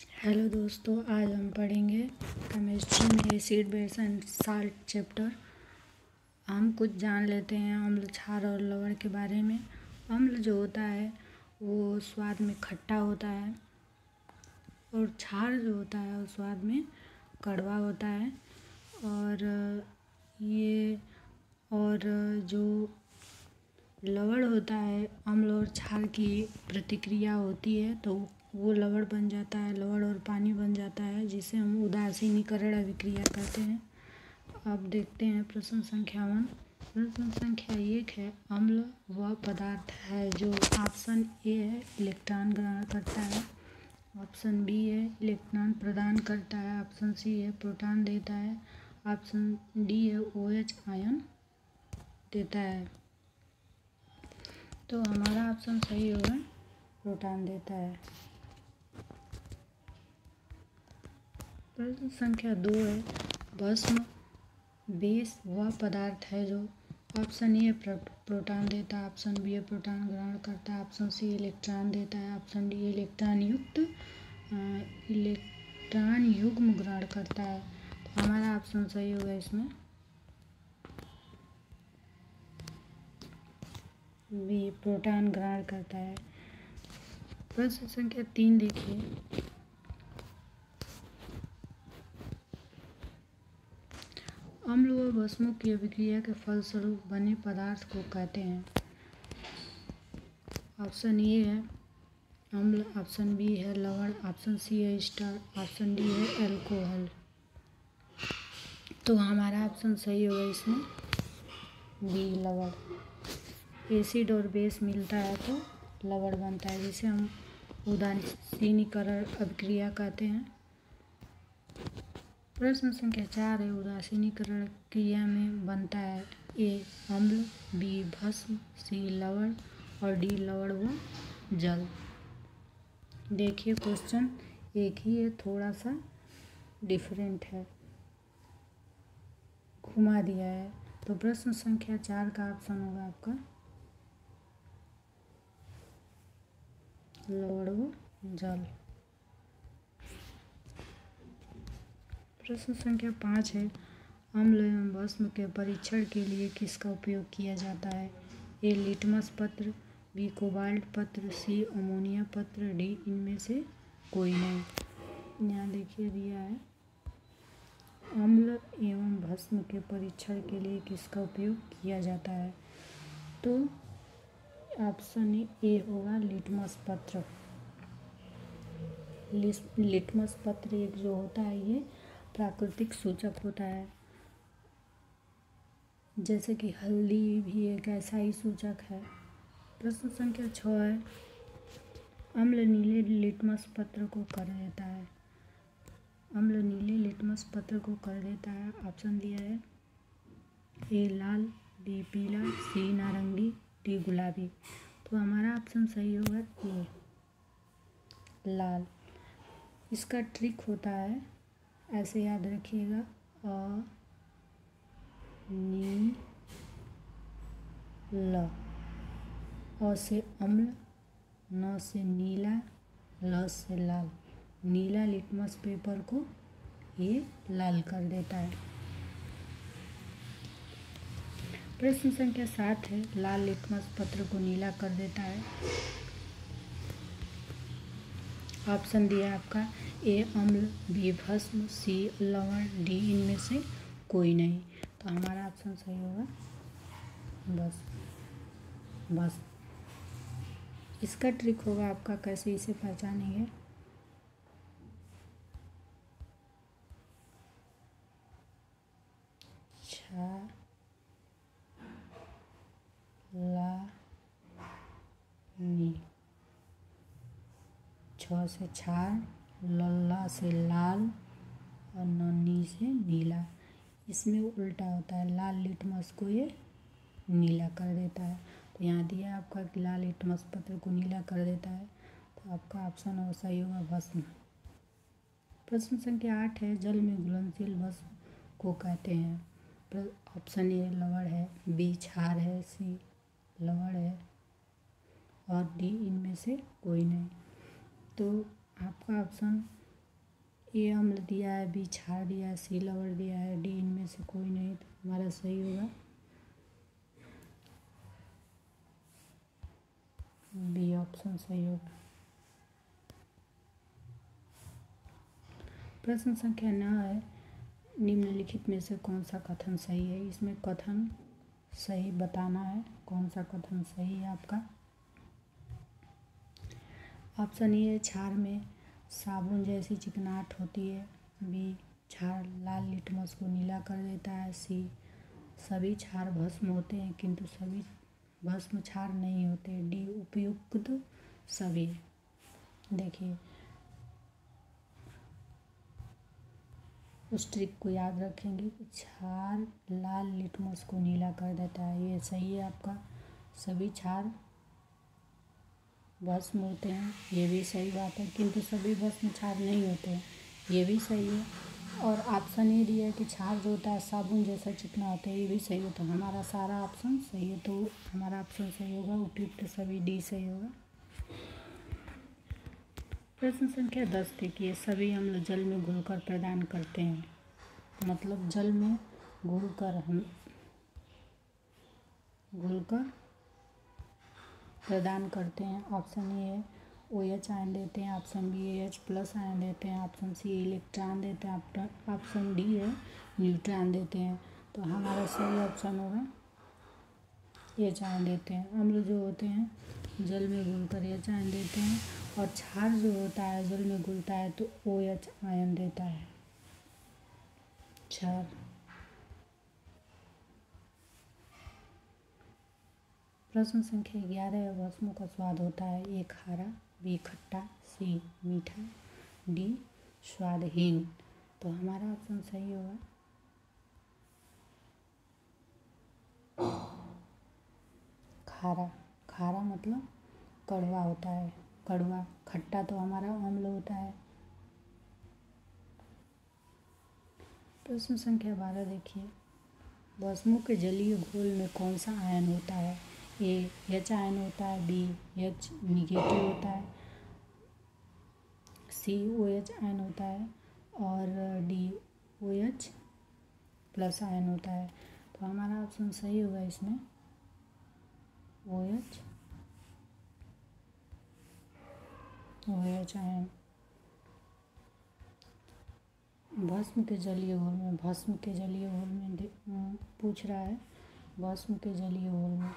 Hello दोस्तों, आज हम पढ़ेंगे केमिस्ट्री में acid base and salt chapter. हम कुछ जान लेते हैं अम्ल, क्षार और लवण के बारे में। अम्ल जो होता है वो स्वाद में खट्टा होता है और क्षार जो होता है वो स्वाद में कड़वा होता है। और ये और जो लवण होता है, अम्ल और क्षार की प्रतिक्रिया होती है तो वो लवण बन जाता है, लवण और पानी बन जाता है, जिसे हम उदासीनीकरण अभिक्रिया कहते हैं। अब देखते हैं प्रश्न संख्या 1। प्रश्न संख्या 1 है, अम्ल वह पदार्थ है जो ऑप्शन ए है इलेक्ट्रॉन ग्रहण करता है, ऑप्शन बी है इलेक्ट्रॉन प्रदान करता है, ऑप्शन सी है प्रोटॉन देता है, ऑप्शन डी है OH आयन देता है। तो हमारा ऑप्शन सही होगा, प्रोटॉन देता है। प्रश्न संख्या 2 है, भस्म बेस वह पदार्थ है जो ऑप्शन ए प्रोटॉन देता है, ऑप्शन बी प्रोटॉन ग्रहण करता है, ऑप्शन सी इलेक्ट्रॉन देता है, ऑप्शन डी इलेक्ट्रॉन युग्म ग्रहण करता है। तो हमारा ऑप्शन सही होगा इसमें बी, प्रोटॉन ग्रहण करता है। प्रश्न संख्या 3 देखिए, अम्ल व भस्मों की अभिक्रिया के फलस्वरूप बने पदार्थ को कहते हैं। ऑप्शन ए है अम्ल, ऑप्शन बी है लवण, ऑप्शन सी है स्टार, ऑप्शन डी है अल्कोहल। तो हमारा ऑप्शन सही होगा इसमें बी, लवण। एसिड और बेस मिलता है तो लवण बनता है, जिसे हम उदासीनीकरण अभिक्रिया कहते हैं। प्रश्न संख्या 4 है, उदासीनीकरण क्रिया में बनता है ए अम्ल, बी भस्म, सी लवण और डी लवण व जल। देखिए क्वेश्चन एक ही है, थोड़ा सा डिफरेंट है, घुमा दिया है। तो प्रश्न संख्या 4 का ऑप्शन होगा आपका लवण व जल। प्रश्न संख्या 5 है, अम्ल एवं भस्म के परीक्षण के लिए किसका उपयोग किया जाता है? ए लिटमस पत्र, बी कोबाल्ट पत्र, सी अमोनिया पत्र, डी इनमें से कोई नहीं। यहाँ देखिए दिया है, अम्ल एवं भस्म के परीक्षण के लिए किसका उपयोग किया जाता है? तो ऑप्शन ए होगा लिटमस पत्र। लिटमस पत्र एक जो होता है ये प्राकृतिक सूचक होता है, जैसे कि हल्दी भी एक ऐसा ही सूचक है। प्रश्न संख्या 6 है, अम्ल नीले लिटमस पत्र को कर देता है। अम्ल नीले लिटमस पत्र को कर देता है। ऑप्शन दिया है ए लाल, बी पीला, सी नारंगी, डी गुलाबी। तो हमारा ऑप्शन सही होगा ए, लाल। इसका ट्रिक होता है, ऐसे याद रखिएगा, नी ल, अ से अम्ल, न से नीला, ल से लाल। नीला लिटमस पेपर को ये लाल कर देता है। प्रश्न संख्या 7 है, लाल लिटमस पत्र को नीला कर देता है। ऑप्शन दिया है आपका ए अम्ल, बी भस्म, सी लवण, डी इनमें से कोई नहीं। तो हमारा ऑप्शन सही होगा बस। इसका ट्रिक होगा आपका, कैसे इसे पहचानेंगे। छ से क्षार, लल्ला से लाल और नन्नी से नीला। इसमें उल्टा होता है, लाल लिटमस को ये नीला कर देता है। तो यहाँ दिया आपका कि लाल लिटमस पत्र को नीला कर देता है, तो आपका ऑप्शन हो सही होगा भस्म। प्रश्न संख्या 8 है, जल में घुलनशील भस्म को कहते हैं। ऑप्शन ए लवण है, बी क्षार है, सी लवण है और डी इनमें से कोई नहीं। तो आपका ऑप्शन ए अम्ल दिया है, बी क्षार दिया है, सी लवण दिया है, डी इनमें से कोई नहीं, तो हमारा सही होगा बी ऑप्शन सही होगा। प्रश्न संख्या 9 है, निम्नलिखित में से कौन सा कथन सही है। इसमें कथन सही बताना है, कौन सा कथन सही है आपका। ऑप्शन ए है, क्षार में साबुन जैसी चिकनाहट होती है। बी, क्षार लाल लिटमस को नीला कर देता है। सी, सभी क्षार भस्म होते हैं किंतु सभी भस्म क्षार नहीं होते। डी, उपयुक्त सभी। देखिए, उस ट्रिक को याद रखेंगे कि क्षार लाल लिटमस को नीला कर देता है, ये सही है आपका। सभी क्षार भस्म होते हैं, ये भी सही बात है, किंतु सभी भस्म क्षार नहीं होते हैं, ये भी सही है। और ऑप्शन ए दिया है कि क्षार जो होता है साबुन जैसा चिकना होता है, ये भी सही होता है। हमारा सारा ऑप्शन सही है, तो हमारा ऑप्शन सही होगा, उपयुक्त सभी डी सही होगा। प्रश्न संख्या 10 देखिए, सभी अम्ल जल में घुलकर प्रदान करते हैं। मतलब जल में घुलकर प्रदान करते हैं। ऑप्शन ए है OH आयन देते हैं, option B AH plus ion देते हैं, ऑप्शन सी इलेक्ट्रॉन देते हैं, ऑप्शन डी है न्यूट्रॉन देते हैं। तो हमारा सही ऑप्शन होगा एच आयन देते हैं। अम्ल जो होते हैं जल में घुलकर एच आयन देते हैं, और क्षार जो होता है जल में घुलता है तो OH आयन देता है क्षार। प्रश्न संख्या 11 है, भस्मों का स्वाद होता है। ए खारा, बी खट्टा, सी मीठा, डी स्वादहीन। तो हमारा ऑप्शन सही होगा खारा। खारा मतलब कड़वा होता है, कड़वा। खट्टा तो हमारा अम्ल होता है। प्रश्न संख्या 12 देखिए, भस्मों के जलीय घोल में कौन सा आयन होता है। ए एच आयन होता है, बी एच निगेटिव होता है, सी OH आयन होता है, और डी OH प्लस आयन होता है। तो हमारा ऑप्शन सही होगा इसमें OH आयन। भस्म के जलीय घोल में पूछ रहा है, भस्म के जलीय घोल में